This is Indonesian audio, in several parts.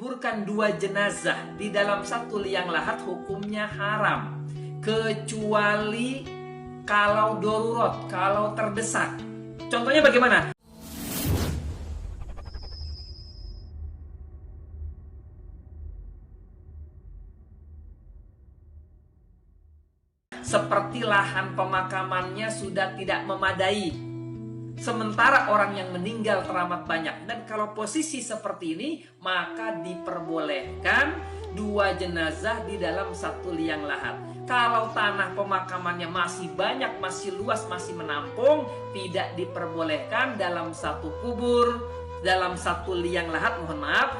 menguburkan dua jenazah di dalam satu liang lahat hukumnya haram, kecuali kalau darurat, kalau terdesak. Contohnya bagaimana? Seperti lahan pemakamannya sudah tidak memadai, sementara orang yang meninggal teramat banyak. Dan kalau posisi seperti ini, maka diperbolehkan dua jenazah di dalam satu liang lahat. Kalau tanah pemakamannya masih banyak, masih luas, masih menampung, tidak diperbolehkan dalam satu kubur, dalam satu liang lahat, mohon maaf,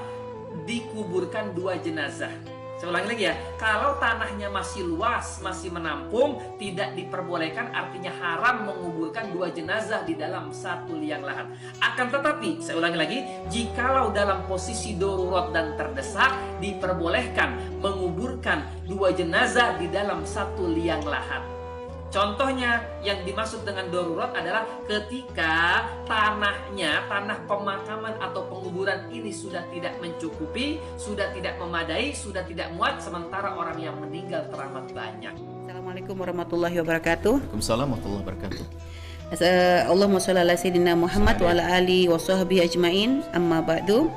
dikuburkan dua jenazah. Saya ulangi lagi ya, kalau tanahnya masih luas, masih menampung, tidak diperbolehkan, artinya haram menguburkan dua jenazah di dalam satu liang lahat. Akan tetapi, saya ulangi lagi, jikalau dalam posisi darurat dan terdesak, diperbolehkan menguburkan dua jenazah di dalam satu liang lahat. Contohnya yang dimaksud dengan darurat adalah ketika tanah pemakaman atau penguburan ini sudah tidak mencukupi, sudah tidak memadai, sudah tidak muat, sementara orang yang meninggal teramat banyak. Assalamualaikum warahmatullahi wabarakatuh. Waalaikumsalam warahmatullahi wabarakatuh. Allahumma shalli ala sayyidina Muhammad wa ala alihi wa sahbihi ajmain. Amma ba'du.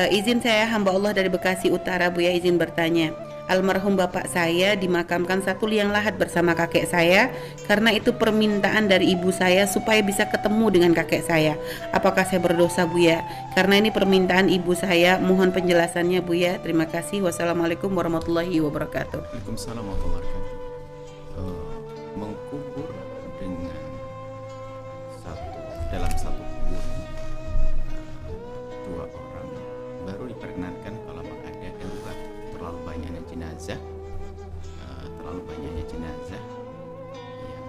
Izin saya hamba Allah dari Bekasi Utara, Buya izin bertanya. Almarhum bapak saya dimakamkan satu liang lahat bersama kakek saya, karena itu permintaan dari ibu saya supaya bisa ketemu dengan kakek saya. Apakah saya berdosa, Buya? Karena ini permintaan ibu saya, mohon penjelasannya, Buya. Terima kasih. Wassalamualaikum warahmatullahi wabarakatuh. Waalaikumsalam warahmatullahi wabarakatuh. Mengkubur dengan dalam satu kubur dua orang baru diperkenankan kalau ada darurat, terlalu banyaknya jenazah yang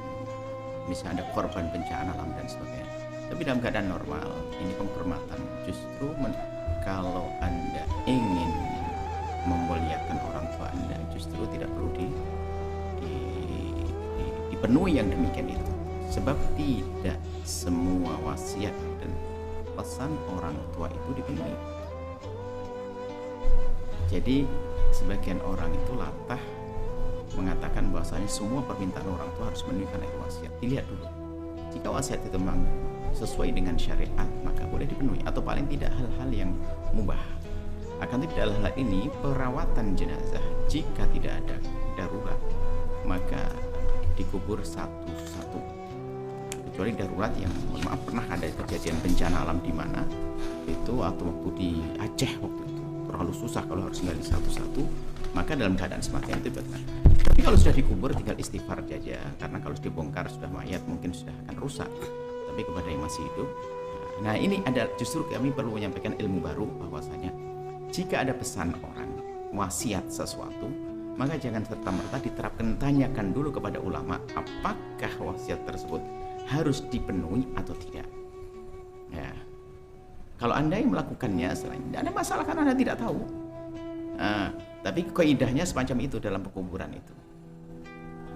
misalnya ada korban bencana alam dan sebagainya. Tapi dalam keadaan normal, ini penghormatan. Justru kalau Anda ingin memuliakan orang tua Anda, justru tidak perlu dipenuhi yang demikian itu. Sebab tidak semua wasiat dan pesan orang tua itu dipenuhi. Jadi sebagian orang itu latah mengatakan bahwasanya semua permintaan orang tua harus memenuhi karena itu wasiat. Dilihat dulu, jika wasiat itu memang sesuai dengan syariat, maka boleh dipenuhi, atau paling tidak hal-hal yang mubah. Akan tapi dalam hal ini perawatan jenazah, jika tidak ada darurat, maka dikubur satu-satu. Kecuali darurat yang maaf pernah ada kejadian bencana alam di mana itu, atau waktu di Aceh waktu itu terlalu susah kalau harus gali satu-satu, maka dalam keadaan semacam itu benar. Tapi kalau sudah dikubur tinggal istighfar saja, karena kalau dibongkar sudah mayat mungkin sudah akan rusak. Tapi kepada yang masih hidup, nah ini ada, justru kami perlu menyampaikan ilmu baru bahwasanya jika ada pesan orang wasiat sesuatu, maka jangan serta-merta diterapkan. Tanyakan dulu kepada ulama apakah wasiat tersebut harus dipenuhi atau tidak. Ya, kalau Anda yang melakukannya selain tidak ada masalah karena Anda tidak tahu. Tapi kaidahnya semacam itu dalam pekuburan itu.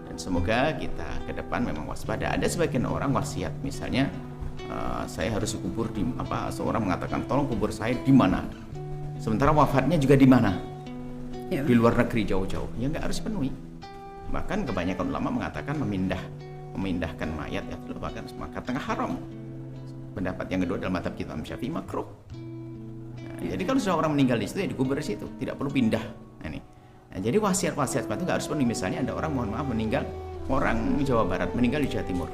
Dan semoga kita ke depan memang waspada. Ada sebagian orang wasiat, misalnya saya harus dikubur di seorang mengatakan tolong kubur saya di mana, sementara wafatnya juga di mana, ya, di luar negeri jauh-jauh, ya nggak harus penuhi. Bahkan kebanyakan ulama mengatakan memindahkan mayat ya bahkan maka tengah haram. Pendapat yang kedua dalam mazhab kita Syafi'i makruh. Jadi kalau sudah orang meninggal di situ ya dikubur di situ, tidak perlu pindah. Jadi wasiat-wasiat itu nggak harus penuhi. Misalnya ada orang, mohon maaf, meninggal, orang Jawa Barat meninggal di Jawa Timur,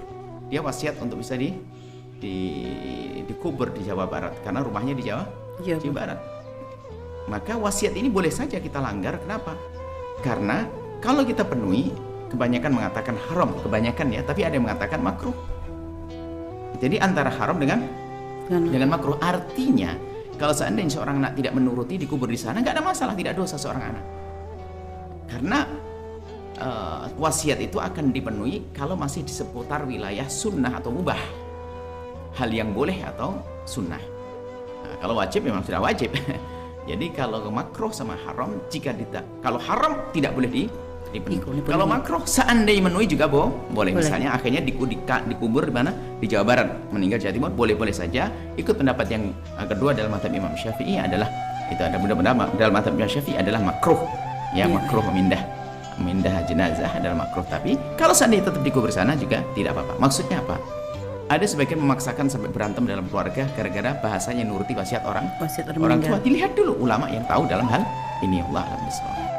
dia wasiat untuk bisa dikubur di Jawa Barat karena rumahnya di Jawa Barat. Maka wasiat ini boleh saja kita langgar. Kenapa? Karena kalau kita penuhi, kebanyakan mengatakan haram, kebanyakan ya, tapi ada yang mengatakan makruh. Jadi antara haram dengan makruh. Artinya kalau seandainya seorang anak tidak menuruti dikubur di sana, nggak ada masalah, tidak dosa seorang anak. Karena wasiat itu akan dipenuhi kalau masih di seputar wilayah sunnah atau mubah, hal yang boleh atau sunnah. Kalau wajib memang sudah wajib. Jadi kalau makruh sama haram, kalau haram tidak boleh dipenuhi. Kalau makruh seandainya memenuhi juga boleh. Misalnya akhirnya dikubur di mana? Di Jawa Barat, meninggal Jawa Timur, boleh-boleh saja. Ikut pendapat yang kedua dalam mazhab Imam Syafi'i adalah Itu ada benar-benar dalam mazhab Imam Syafi'i adalah makruh. Ya, makruh memindah jenazah adalah makruh. Tapi kalau seandainya tetap dikubur sana juga tidak apa-apa. Maksudnya apa? Ada sebagian memaksakan sampai berantem dalam keluarga gara-gara bahasanya nuruti wasiat orang tua. Dilihat dulu ulama yang tahu dalam hal ini. Allah a'lam bishawab.